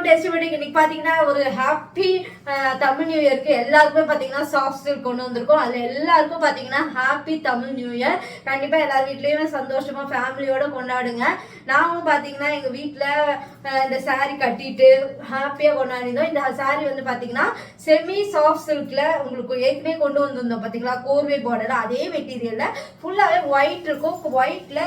Tasty wedding இன்னைக்கு பாத்தீங்கன்னா ஒரு ஹாப்பி தமிழ் நியூ இயருக்கு எல்லாருக்குமே பாத்தீங்கன்னா சாஃப்ட் சில்க் கொண்டு வந்திருக்கோம். அதுல எல்லாருக்கும் பாத்தீங்கன்னா ஹாப்பி தமிழ் நியூ இயர். கண்டிப்பா எல்லார் வீட்லயுமே சந்தோஷமா ஃபேமிலியோட கொண்டாடுங்க. நாங்களும் பாத்தீங்கன்னா எங்க வீட்டுல இந்த சாரி கட்டிட்டு ஹாப்பியா கொண்டாடினோம். இந்த சாரி வந்து பாத்தீங்கன்னா செமி சாஃப்ட் சில்க்ல உங்களுக்கு ஏற்கனவே கொண்டு வந்திருந்தோம் பாத்தீங்களா, கோர்வே பார்டர் அதே மெட்டீரியல்ல ஃபுல்லாவே ஒயிட் இருக்கும். ஒயிட்ல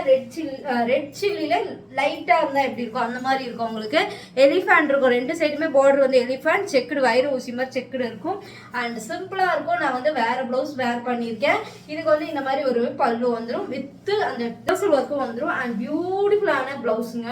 ரெட் சில்லில லைட்டா இருந்தா எப்படி இருக்கும் அந்த மாதிரி இருக்கும். உங்களுக்கு எலிஃபண்ட் இருக்கும், ரெண்டு சைடுமே பார்டர் வந்து எலிஃபண்ட் செக்குடு வயிறு ஊசி மாதிரி செக்குடு இருக்கும். அண்ட் சிம்பிளா இருக்கும். நான் வந்து வேற பிளவுஸ் வேர் பண்ணியிருக்கேன். இதுக்கு வந்து இந்த மாதிரி ஒரு பல்லு வந்துடும் வித் அந்த டசல் ஒர்க்கும் வந்துடும். அண்ட் பியூட்டிஃபுல்லான பிளவுஸுங்க.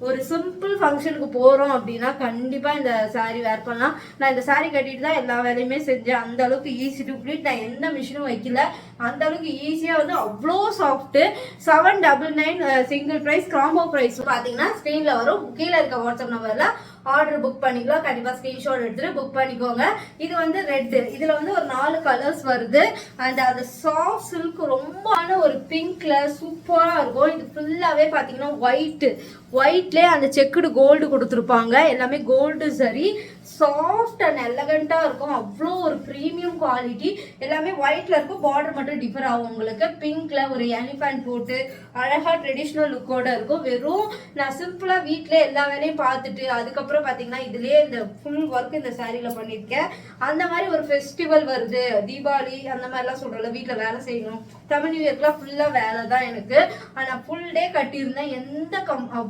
ஒரு சிம்பிள் ஃபங்க்ஷனுக்கு போறோம் அப்படின்னா கண்டிப்பா இந்த சாரீ வேர் பண்ணலாம். நான் இந்த சாரீ கட்டிட்டு தான் எல்லா வேலையுமே செஞ்சேன். அந்த அளவுக்கு ஈஸி டு ப்ளீட். நான் எந்த மிஷினும் வைக்கல. அந்த அளவுக்கு ஈஸியா வந்து அவ்வளோ soft. 799 single price. Combo price பாத்தீங்கன்னா ஸ்கிரீன்ல வரும். கீழே இருக்க வாட்ஸ்அப் நம்பர்ல ஆர்டர் புக் பண்ணிக்கலாம். கண்டிப்பா ஸ்கிரீன்ஷாட் எடுத்துட்டு புக் பண்ணிக்கோங்க. இது வந்து ரெட், இதுல வந்து ஒரு 4 கலர்ஸ் வருது. அண்ட் அது சாஃப்ட் சில்க் ரொம்ப ஒரு பிங்க்ல சூப்பரா இருக்கும். இது ஃபுல்லாவே பாத்தீங்கன்னா ஒயிட்ல அந்த செக்குடு கோல்டு கொடுத்துருப்பாங்க. எல்லாமே கோல்டு சரி, சாஃப்ட் அண்ட் எலகண்டா இருக்கும். அவ்வளோ ஒரு ப்ரீமியம் குவாலிட்டி. எல்லாமே ஒயிட்ல இருக்கும், பார்டர் மட்டும் டிஃபர் ஆகும். உங்களுக்கு பிங்க்ல ஒரு எலிஃபண்ட் போட்டு அழகா ட்ரெடிஷ்னல் லுக்கோட இருக்கும். வெறும் நான் சிம்பிளா வீட்ல எல்லா வேலையும் பார்த்துட்டு அதுக்கப்புறம் பாத்தீங்கன்னா இதுலயே இந்த ஃபுல் ஒர்க் இந்த சாரீல பண்ணிருக்கேன். அந்த மாதிரி ஒரு ஃபெஸ்டிவல் வருது, தீபாவளி அந்த மாதிரிலாம் சொல்றல, வீட்டுல வேலை செய்யணும். தமிழ் நியூ இயர்க்குலாம் ஃபுல்லா வேலை தான் எனக்கு. ஆனா ஃபுல் டே கட்டியிருந்தேன்.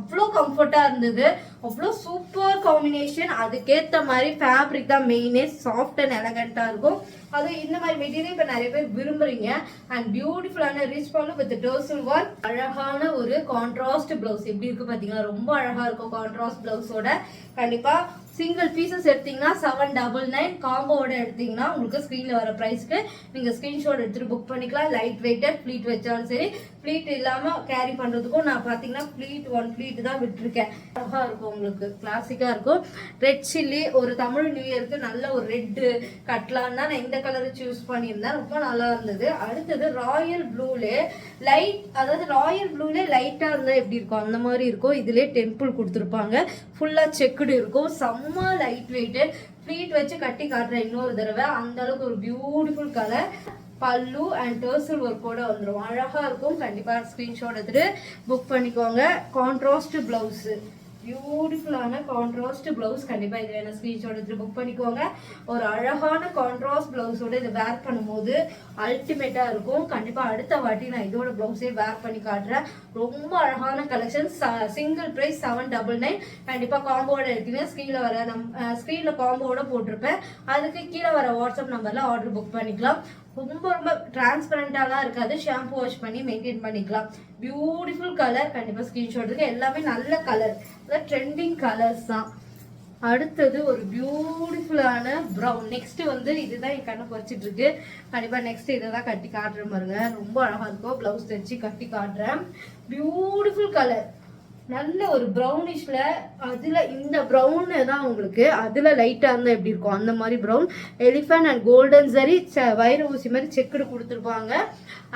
அவ்வளோ கம்ஃபர்ட்டா இருந்தது. அவ்வளோ சூப்பர் காம்பினேஷன். அதுக்கேற்ற மாதிரி ஃபேப்ரிக் தான் மெயினே. சாஃப்ட் அண்ட் எலகண்டா இருக்கும். அது இந்த மாதிரி மெட்டீரியல் இப்போ நிறைய பேர் விரும்புறீங்க. அண்ட் பியூட்டிஃபுல்லான ரிச் பல்லு வித் டர்சல் ஒர்க். அழகான ஒரு கான்ட்ராஸ்ட் பிளவுஸ் எப்படி இருக்கு பாத்தீங்கன்னா, ரொம்ப அழகா இருக்கும் கான்ட்ராஸ்ட் பிளவுஸோட. கண்டிப்பா சிங்கிள் பீசஸ் எடுத்தீங்கன்னா 799, காம்போவோட எடுத்தீங்கன்னா உங்களுக்கு ஸ்க்ரீன்ல வர ப்ரைஸ்க்கு நீங்க ஸ்கிரீன்ஷாட் எடுத்துட்டு புக் பண்ணிக்கலாம். லைட் வெயிட்டட் ஃபிளீட் வச்சாலும் சரி, ஃபிளீட் இல்லாம கேரி பண்றதுக்கும் நான் பாத்தீங்கன்னா ஒன் ஃபிளீட் தான் விட்டுருக்கேன். அழகா இருக்கும், உங்களுக்கு கிளாசிக்கா இருக்கும். ரெட் சில்லி ஒரு தமிழ் நியூ இயருக்கு நல்ல ஒரு ரெட் கட்டலான்னு தான் நான் இந்த கலர் சூஸ் பண்ணியிருந்தேன். ரொம்ப நல்லா இருந்தது. அடுத்தது ராயல் ப்ளூல லைட், அதாவது ராயல் ப்ளூல லைட்டா இருந்தா எப்படி இருக்கும் அந்த மாதிரி இருக்கும். இதுலயே டெம்பிள் கொடுத்துருப்பாங்க. ஃபுல்லா செக்குடு இருக்கும். செம்ம லைட் வெயிட்டட். ஃபிளீட் வச்சு கட்டி காட்டுறேன் இன்னொரு தடவை. அந்த அளவுக்கு ஒரு பியூட்டிஃபுல் கலர். பல்லு அண்ட் டர்சல் ஒர்க்கோட வந்துடும். அழகா இருக்கும். கண்டிப்பா ஸ்கிரீன்ஷாட் எடுத்துட்டு புக் பண்ணிக்கோங்க. கான்ட்ராஸ்ட் பிளவுஸ், பியூட்டிஃபுல்லான கான்ட்ராஸ்ட் பிளவுஸ். கண்டிப்பா இது வேணும், ஸ்கிரீன்ஷாட் எடுத்து புக் பண்ணிக்கோங்க. ஒரு அழகான கான்ட்ராஸ்ட் பிளவுஸோட இதை வேர் பண்ணும்போது அல்டிமேட்டா இருக்கும். கண்டிப்பா அடுத்த வாட்டி நான் இதோட பிளவுஸே வேர் பண்ணி காட்டுறேன். ரொம்ப அழகான கலெக்ஷன். Single price 799. கண்டிப்பா காம்போட இருக்குங்க. ஸ்கிரீன்ல காம்போட போட்டிருப்பேன். அதுக்கு கீழே வர வாட்ஸ்அப் நம்பர்ல ஆர்டர் புக் பண்ணிக்கலாம். ரொம்ப டிரான்ஸ்பரண்டாலாம் இருக்காது. ஷாம்பு வாஷ் பண்ணி மெயின்டைன் பண்ணிக்கலாம். Beautiful colour. கண்டிப்பா ஸ்கிரீன்ஷாட் இருக்கு. எல்லாமே நல்ல கலர், ட்ரெண்டிங் கலர்ஸ் தான். அடுத்தது ஒரு பியூட்டிஃபுல்லான ப்ரௌன். நெக்ஸ்ட் வந்து இதுதான் என் கண்ணை பறிச்சிட்டு இருக்கு. கண்டிப்பா நெக்ஸ்ட் இதை தான் கட்டி காட்டுறேன் பாருங்க. ரொம்ப அழகா இருக்கும். பிளவுஸ் தைச்சு கட்டி காட்டுறேன். Beautiful colour. நல்ல ஒரு ப்ரௌனிஷ்ல, அதுல இந்த ப்ரௌன் தான் உங்களுக்கு அதுல லைட்டா இருந்தா எப்படி இருக்கும் அந்த மாதிரி ப்ரௌன். எலிஃபண்ட் அண்ட் கோல்டன் சரி வயிறு ஊசி மாதிரி செக்குடு கொடுத்துருப்பாங்க.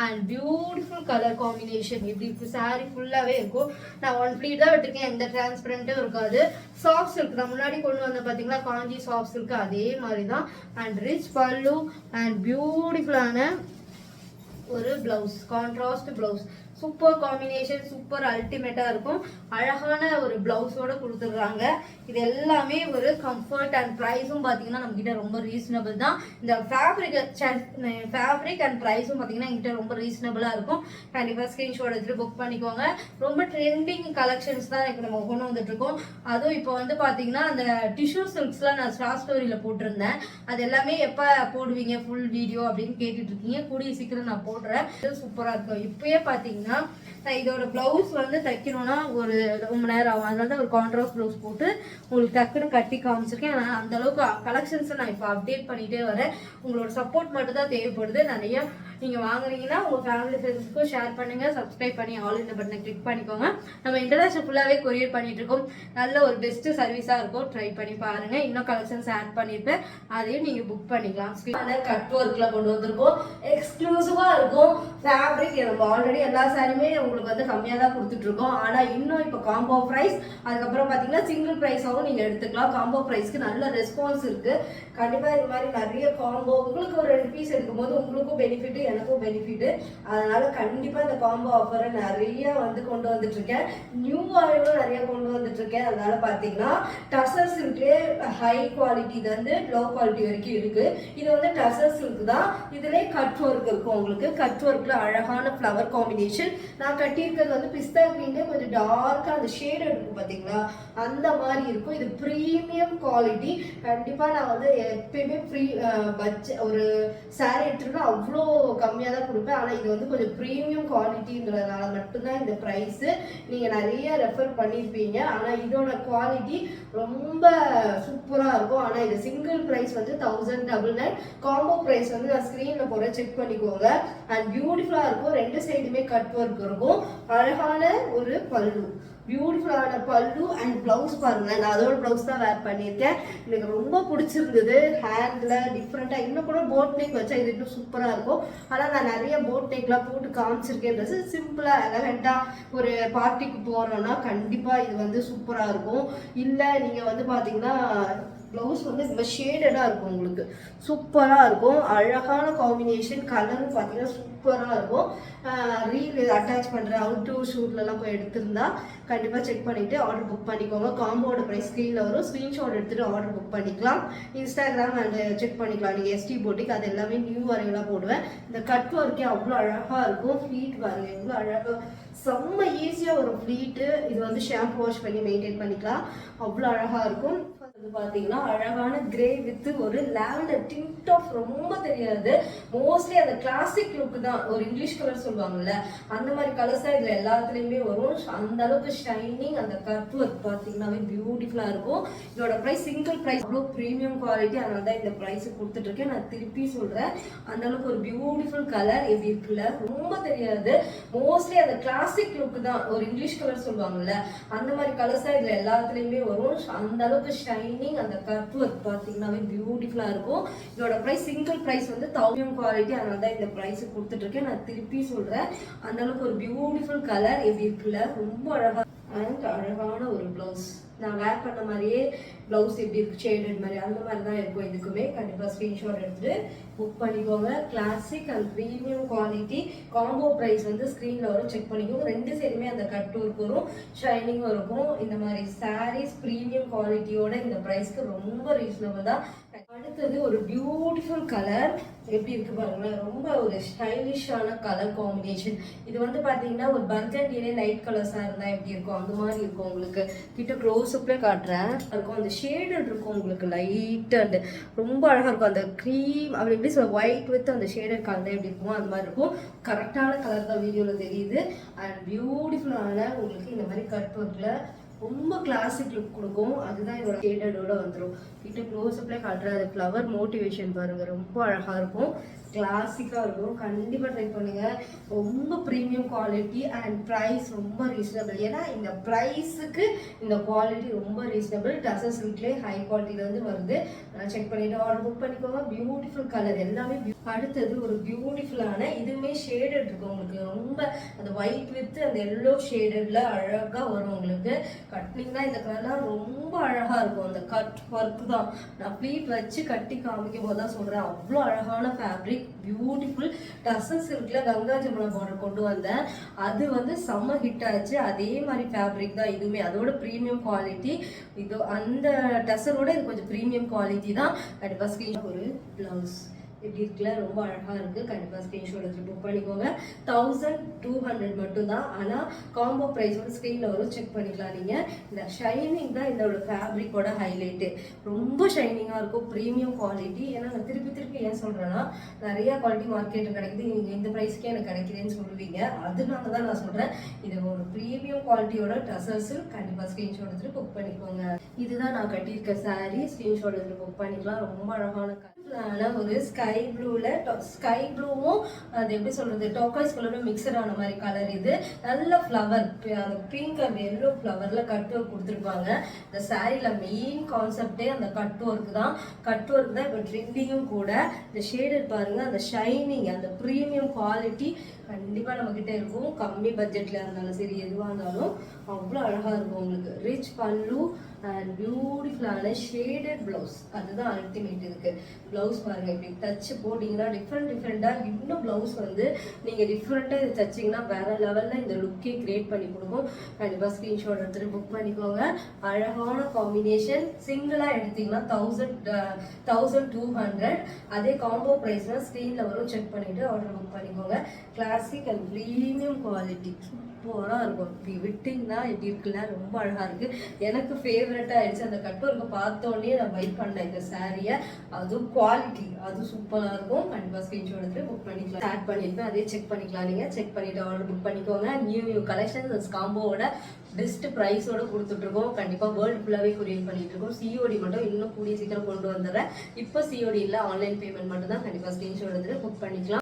And beautiful colour combination. எப்படி இருக்கு சாரி ஃபுல்லாவே இருக்கும். நான் ஒன் ஃபிளீட் தான் விட்டுருக்கேன், எந்த டிரான்ஸ்பரண்ட்டும் இருக்காது. சாஃப்ட் சில்க் நான் முன்னாடி கொண்டு வந்த பாத்தீங்களா, காஞ்சி சாஃப்ட் சில்க் அதே மாதிரி தான். அண்ட் ரிச் பல்லு அண்ட் பியூட்டிஃபுல்லான ஒரு blouse, contrast blouse. Super combination, super அல்டிமேட்டா இருக்கும். அழகான ஒரு பிளவுஸோட கொடுத்துடுறாங்க. இது எல்லாமே ஒரு கம்ஃபர்ட். அண்ட் ப்ரைஸும் பாத்தீங்கன்னா நம்ம கிட்ட ரொம்ப ரீசனபிள் தான். இந்த ஃபேப்ரிக் அண்ட் ப்ரைஸும் பாத்தீங்கன்னா எங்கிட்ட ரொம்ப ரீசனபிளா இருக்கும். கண்டிப்பா ஸ்கிரீன்ஷாட் எடுத்துட்டு புக் பண்ணிக்கோங்க. ரொம்ப ட்ரெண்டிங் கலெக்ஷன்ஸ் தான் இப்போ நம்ம கொண்டு வந்துட்டு இருக்கோம். அதுவும் இப்போ வந்து பாத்தீங்கன்னா அந்த டிஷ்யூ சில்க்ஸ்லாம் நான் ஸ்டார் ஸ்டோரியில போட்டிருந்தேன். அது எல்லாமே எப்ப போடுவீங்க ஃபுல் வீடியோ அப்படின்னு கேட்டுட்டு இருக்கீங்க. கூடிய சீக்கிரம் நான் போடுறேன். சூப்பரா இருக்கும். இப்பயே பாத்தீங்கன்னா இதோட பிளவுஸ் வந்து தைக்கணும்னா ஒரு ரொம்ப நேரம் ஆகும். அதனால தான் ஒரு கான்ட்ராஸ்ட் பிளவுஸ் போட்டு உங்களுக்கு டக்குன்னு கட்டி காமிச்சிருக்கேன். ஆனால் அந்த அளவுக்கு கலெக்ஷன்ஸை நான் இப்போ அப்டேட் பண்ணிட்டே வரேன். உங்களோட சப்போர்ட் மட்டும் தான் தேவைப்படுது. நிறைய நீங்க வாங்குறீங்கன்னா உங்க ஃபேமிலி ஃப்ரெண்ட்ஸ்க்கும் ஷேர் பண்ணுங்க. சப்ஸ்கிரைப் பண்ணி ஆல் இந்த பட்டனை கிளிக் பண்ணிக்கோங்க. நம்ம இன்டர்நேஷனல் ஃபுல்லாவே கொரியர் பண்ணிட்டு இருக்கோம். நல்ல ஒரு பெஸ்ட் சர்வீஸா இருக்கும். ட்ரை பண்ணி பாருங்க. இன்னும் கலெக்ஷன்ஸ் ஆட் பண்ணிருப்பேன், அதையும் நீங்க புக் பண்ணிக்கலாம். கட் ஒர்க்ல கொண்டு வந்திருக்கோம். எக்ஸ்க்ளூசிவா இருக்கும். ஃபேப்ரிக் நம்ம ஆல்ரெடி எல்லா சாரியுமே உங்களுக்கு வந்து கம்மியாக தான் கொடுத்துட்ருக்கோம். ஆனால் இன்னும் இப்போ காம்போ ப்ரைஸ், அதுக்கப்புறம் பார்த்தீங்கன்னா சிங்கிள் ப்ரைஸாகவும் நீங்கள் எடுத்துக்கலாம். காம்போ ப்ரைஸ்க்கு நல்ல ரெஸ்பான்ஸ் இருக்குது. கண்டிப்பாக இது மாதிரி நிறைய காம்போ உங்களுக்கு ஒரு 2 பீஸ் எடுக்கும்போது உங்களுக்கும் பெனிஃபிட்டு, எனக்கும் பெனிஃபிட்டு. அதனால் கண்டிப்பாக இந்த காம்போ ஆஃபரை நிறைய வந்து கொண்டு வந்துட்டுருக்கேன். நியூ ஆயிலும் நிறைய கொண்டு வந்துட்டுருக்கேன். அதனால் பார்த்தீங்கன்னா டசர் சில்க்லேயே ஹை குவாலிட்டி இது வந்து லோ குவாலிட்டி வரைக்கும் இருக்குது. இது வந்து டசர் சில்க் தான். இதுலேயே கட் ஒர்க் இருக்கும். உங்களுக்கு கட் ஒர்க்கில் அழகான ஃப்ளவர் காம்பினேஷன். நான் கட்டியிருக்கிறது வந்து பிஸ்தா கிரீன்லேயே கொஞ்சம் டார்க்காக அந்த ஷேடு இருக்கும் பார்த்தீங்களா, அந்த மாதிரி இருக்கும். இது ப்ரீமியம் குவாலிட்டி. கண்டிப்பாக நான் வந்து எப்பயுமே ஒரு சாரீ எடுத்துருக்கோம் அவ்வளோ கம்மியாக தான் கொடுப்பேன். ஆனால் இது வந்து கொஞ்சம் ப்ரீமியம் குவாலிட்டிங்கிறதுனால மட்டும்தான் இந்த ப்ரைஸு. நீங்கள் நிறைய ரெஃபர் பண்ணியிருப்பீங்க. ஆனால் இதோட குவாலிட்டி ரொம்ப சூப்பராக இருக்கும். ஆனால் இது சிங்கிள் ப்ரைஸ் வந்து 1099. காம்போ ப்ரைஸ் வந்து நான் ஸ்க்ரீனில் போகிற செக் பண்ணிக்கோங்க. அண்ட் பியூட்டிஃபுல்லாக இருக்கும். 2 சைடுமே கட் ஒர்க் இருக்கும். அழகான ஒரு பல்லு, பியூட்டிஃபுல்லான பல்லு அண்ட் ப்ளவுஸ் பாருங்கள். நான் அதோட ப்ளவுஸ் தான் வேர் பண்ணியிருக்கேன். எனக்கு ரொம்ப பிடிச்சிருந்தது. ஹேண்டில் டிஃப்ரெண்ட்டாக இன்னும் கூட போட் நெக் வச்சா இது இன்னும் சூப்பராக இருக்கும். ஆனால் நான் நிறைய போட் நெக்லாம் போட்டு காமிச்சிருக்கேன். ட்ரெஸ்ஸு சிம்பிளாக எலகெண்ட்டாக ஒரு பார்ட்டிக்கு போகிறோன்னா கண்டிப்பாக இது வந்து சூப்பராக இருக்கும். இல்லை நீங்கள் வந்து பார்த்தீங்கன்னா ப்ளவுஸ் வந்து இந்த ஷேடடாக இருக்கும். உங்களுக்கு சூப்பராக இருக்கும். அழகான காம்பினேஷன். கலரும் பார்த்தீங்கன்னா சூப்பராக இருக்கும். ரீல் அட்டாச் பண்ணுற அவுட்டோர் ஷூட்லலாம் போய் எடுத்திருந்தா கண்டிப்பாக செக் பண்ணிவிட்டு ஆர்டர் புக் பண்ணிக்கோங்க. காம்போட ப்ரைஸ் ஸ்க்ரீனில் வரும். ஸ்க்ரீன்ஷாட் எடுத்துகிட்டு ஆர்டர் புக் பண்ணிக்கலாம். இன்ஸ்டாகிராம் அண்ட் செக் பண்ணிக்கலாம். நீங்கள் எஸ்டி போட்டிக்கு அது எல்லாமே நியூ வரையெல்லாம் போடுவேன். இந்த கட் ஒர்க்கே அவ்வளோ அழகாக இருக்கும். ஃப்ளீட் பாருங்கள் எவ்வளோ அழகாக, செம்ம ஈஸியாக ஒரு ஃப்ளீட்டு. இது வந்து ஷாம்பு வாஷ் பண்ணி மெயின்டைன் பண்ணிக்கலாம். அவ்வளோ அழகாக இருக்கும். பார்த்தீங்கன்னா அழகான கிரே வித் ஒரு லாவெண்டர் டிண்ட் ஆஃப், ரொம்ப தெரியாது, மோஸ்ட்லி அந்த கிளாசிக் லுக் தான். ஒரு இங்கிலீஷ் கலர் சொல்லுவாங்கல்ல, அந்த மாதிரி கலர்ஸ் தான் இதில் எல்லாத்துலேயுமே வரும். அந்த அளவுக்கு ஷைனிங். அந்த கட் ஒர்க் பார்த்தீங்கன்னாவே பியூட்டிஃபுல்லாக இருக்கும். இதோட ப்ரைஸ் சிங்கிள் ப்ரைஸ் அவ்வளோ ப்ரீமியம் குவாலிட்டி. அதனால தான் இந்த ப்ரைஸை கொடுத்துட்ருக்கேன். நான் திருப்பி சொல்கிறேன், அந்த அளவுக்கு ஒரு பியூட்டிஃபுல் கலர். எப்படி இருக்குல்ல, ரொம்ப தெரியாது, மோஸ்ட்லி அந்த கிளாசிக் லுக் தான். ஒரு இங்கிலீஷ் கலர் சொல்லுவாங்கல்ல, அந்த மாதிரி கலர்ஸ் தான் இதில் எல்லாத்துலேயுமே வரும். அந்த அளவுக்கு ஷைனிங். அந்த கட் ஒர்க் பார்த்தீங்கன்னாவே பியூட்டிஃபுல்லாக இருக்கும். இதோட ப்ரைஸ் சிங்கிள் ப்ரைஸ் வந்து 1000 குவாலிட்டி. அதனால தான் இந்த ப்ரைஸை கொடுத்துட்ருக்கேன். நான் திருப்பி சொல்கிறேன், அந்த அளவுக்கு ஒரு பியூட்டிஃபுல் கலர். எப்படி இருக்குல்ல, ரொம்ப அழகாக அண்ட் அழகான ஒரு ப்ளவுஸ். நான் வேர் பண்ண மாதிரியே ப்ளவுஸ் எப்படி இருக்கு, ஷேடட் மாதிரி அந்த மாதிரி தான் இருக்கும். இதுக்குமே கண்டிப்பாக ஸ்க்ரீன்ஷாட் எடுத்துகிட்டு புக் பண்ணிக்கோங்க. Classic and premium quality. Combo price வந்து ஸ்க்ரீனில் வரும், செக் பண்ணிக்கோங்க. 2 சைடுமே அந்த கட் ஒர்க் வரும், ஷைனிங்கும் இருக்கும். இந்த மாதிரி சாரீஸ் ப்ரீமியம் குவாலிட்டியோட இந்த ப்ரைஸ்க்கு ரொம்ப ரீசனபிள் தான். அடுத்தது ஒரு பியூட்டிஃபுல் கலர். எப்படி இருக்கு பாருங்களேன், ரொம்ப ஒரு ஸ்டைலிஷான கலர் காம்பினேஷன். இது வந்து பார்த்தீங்கன்னா ஒரு பர்கண்டிலே லைட் கலர்ஸாக இருந்தால் எப்படி இருக்கும் அந்த மாதிரி இருக்கும். உங்களுக்கு கிட்ட க்ளோஸ்அப்லேயே காட்டுறேன் இருக்கும். அந்த ஷேடட் இருக்கும் உங்களுக்கு லைட் அண்ட் ரொம்ப அழகாக இருக்கும். அந்த க்ரீம் அப்படி எப்படி சொல்ல, ஒயிட் வித் அந்த ஷேடட் கலர் எப்படி இருக்குமோ அந்த மாதிரி இருக்கும். கரெக்டான கலர் தான் வீடியோவில் தெரியுது. அண்ட் பியூட்டிஃபுல்லான உங்களுக்கு இந்த மாதிரி கட் ஒர்க்கில் ரொம்ப கிளாசிக் லுக் கொடுக்கும். அதுதான் இதோட ஷேடடோட வந்துடும். கிட்ட க்ளோஸ்அப்லேயே காட்டுற அது ஃப்ளவர் மோட்டிவேஷன் பாருங்கள், ரொம்ப அழகாக இருக்கும், கிளாசிக்காக இருக்கும். கண்டிப்பாக ட்ரை பண்ணுங்கள். ரொம்ப ப்ரீமியம் குவாலிட்டி அண்ட் ப்ரைஸ் ரொம்ப ரீசனபிள். ஏன்னா இந்த ப்ரைஸுக்கு இந்த குவாலிட்டி ரொம்ப ரீசனபிள். டசர் சில்க்லேயே ஹை குவாலிட்டியிலேருந்து வருது. செக் பண்ணிவிட்டு ஆர்டர் புக் பண்ணிக்கோங்க. பியூட்டிஃபுல் கலர் எல்லாமே. அடுத்தது ஒரு பியூட்டிஃபுல்லான, இதுவுமே ஷேடட் இருக்கும் உங்களுக்கு. ரொம்ப அந்த ஒயிட் வித் அந்த எல்லோ ஷேடடில் அழகாக வரும் உங்களுக்கு. கட்டினீங்கன்னா இந்த கலர்லாம் ரொம்ப அழகாக இருக்கும். அந்த கட் ஒர்க் தான் நான் ப்ளீட் வச்சு கட்டி காமிக்கும் போது தான் சொல்கிறேன். அவ்வளோ அழகான ஃபேப்ரிக், பியூட்டிஃபுல். டசர் சில்கில் கங்கா ஜமுனா பார்டர் கொண்டு வந்தேன், அது வந்து செம்ம ஹிட் ஆச்சு. அதே மாதிரி ஃபேப்ரிக் தான் இதுவுமே, அதோட ப்ரீமியம் குவாலிட்டி. இது அந்த டசரோட இது கொஞ்சம் ப்ரீமியம் குவாலிட்டி தான். கண்டிப்பாக ஸ்க்ரீன் ஒரு ப்ளவுஸ் எப்படி இருக்குல்ல, ரொம்ப அழகாக இருக்குது. கண்டிப்பாக ஸ்க்ரீன்ஷாட் எடுத்து புக் பண்ணிக்கோங்க. 1200 மட்டும்தான். ஆனால் காம்போ ப்ரைஸ் வந்து ஸ்க்ரீனில் வரும், செக் பண்ணிக்கலாம் நீங்கள். இந்த ஷைனிங் தான் இதோட ஃபேப்ரிக்கோட ஹைலைட்டு. ரொம்ப ஷைனிங்காக இருக்கும், ப்ரீமியம் குவாலிட்டி. ஏன்னா நான் திருப்பி ஏன் சொல்கிறேன்னா, நிறையா குவாலிட்டி மார்க்கெட்டில் கிடைக்குது, நீங்கள் இந்த ப்ரைஸ்க்கே எனக்கு கிடைக்குதுன்னு சொல்லுவீங்க. அதனால தான் நான் சொல்கிறேன், இது ஒரு ப்ரீமியம் குவாலிட்டியோட டசர்ஸு. கண்டிப்பாக ஸ்க்ரீன்ஷாட் எடுத்துகிட்டு புக் பண்ணிக்கோங்க. இதுதான் நான் கட்டியிருக்க சாரீ. ஸ்க்ரீன்ஷாட் எடுத்துகிட்டு புக் பண்ணிக்கலாம். ரொம்ப அழகான ஒரு ஸ்கை ஸ்கை ப்ளூவும் அது எப்படி சொல்றது டோக்காய்ஸ் கலரும் மிக்சர் ஆன மாதிரி கலர். இது நல்ல ஃப்ளவர் பிங்க் அண்ட் எல்லோ ஃப்ளவர்ல கட் ஒர்க் கொடுத்துருப்பாங்க. இந்த சாரீல மெயின் கான்செப்டே அந்த கட் ஒர்க் தான். கட் ஒர்க் தான் இப்போ ட்ரெண்டிங்கும் கூட. இந்த ஷேடட் பாருங்க, அந்த ஷைனிங், அந்த ப்ரீமியம் குவாலிட்டி கண்டிப்பாக நம்மக்கிட்ட இருக்கும். கம்மி பட்ஜெட்டில் இருந்தாலும் சரி, எதுவாக இருந்தாலும் அவ்வளோ அழகாக இருக்கும். உங்களுக்கு ரிச் பல்லு அண்ட் பியூட்டிஃபுல்லான ஷேடட் ப்ளவுஸ், அதுதான் அல்டிமேட். இதுக்கு ப்ளவுஸ் பாருங்கள், இப்படி தச்சு போட்டிங்கன்னா டிஃப்ரெண்ட்டாக இன்னும் ப்ளவுஸ் வந்து நீங்கள் டிஃப்ரெண்ட்டாக இது தச்சிங்கன்னா வேறு லெவலில் இந்த லுக்கே க்ரியேட் பண்ணி கொடுக்கும். கண்டிப்பாக ஸ்க்ரீன்ஷாட் எடுத்துகிட்டு புக் பண்ணிக்கோங்க. அழகான காம்பினேஷன். சிங்கிளாக எடுத்திங்கன்னா 1200. அதே காம்போ ப்ரைஸ்னால் ஸ்க்ரீனில் வரும், செக் பண்ணிவிட்டு ஆர்டர் புக் பண்ணிக்கோங்க. கிளாசிக் அண்ட் ப்ரீமியம் குவாலிட்டி சூப்பராக இருக்கும். இப்படி விட்டிங்கன்னா எப்படி இருக்குல்ல, ரொம்ப அழகாக இருக்குது. எனக்கு ஃபேவரட்டாக ஆயிடுச்சு. அந்த கட் ஒர்க்கை பார்த்தோன்னே நான் பை பண்ணேன் இந்த சாரியை. அதுவும் குவாலிட்டி அது சூப்பராக இருக்கும். கண்டிப்பாக ஸ்க்ரீன்ஷாட் எடுத்துட்டு புக் பண்ணிக்கலாம். ஸ்டார்ட் பண்ணியிருப்பேன், அதே செக் பண்ணிக்கலாம். நீங்கள் செக் பண்ணிவிட்டு ஆர்டர் புக் பண்ணிக்கோங்க. நியூ கலெக்ஷன்ஸ் காம்போவோட பெஸ்ட் ப்ரைஸோட கொடுத்துட்ருக்கோம். கண்டிப்பாக வேர்ல்டு ஃபுல்லாகவே கொரியர் பண்ணிட்டு இருக்கோம். சிஓடி மட்டும் இன்னும் கூடிய சீக்கிரம் கொண்டு வந்துடுறேன். இப்போ சிஓடி இல்லை, ஆன்லைன் பேமெண்ட் மட்டும் தான். கண்டிப்பாக ஸ்க்ரீன்ஷாட் எடுத்துட்டு புக் பண்ணிக்கலாம்.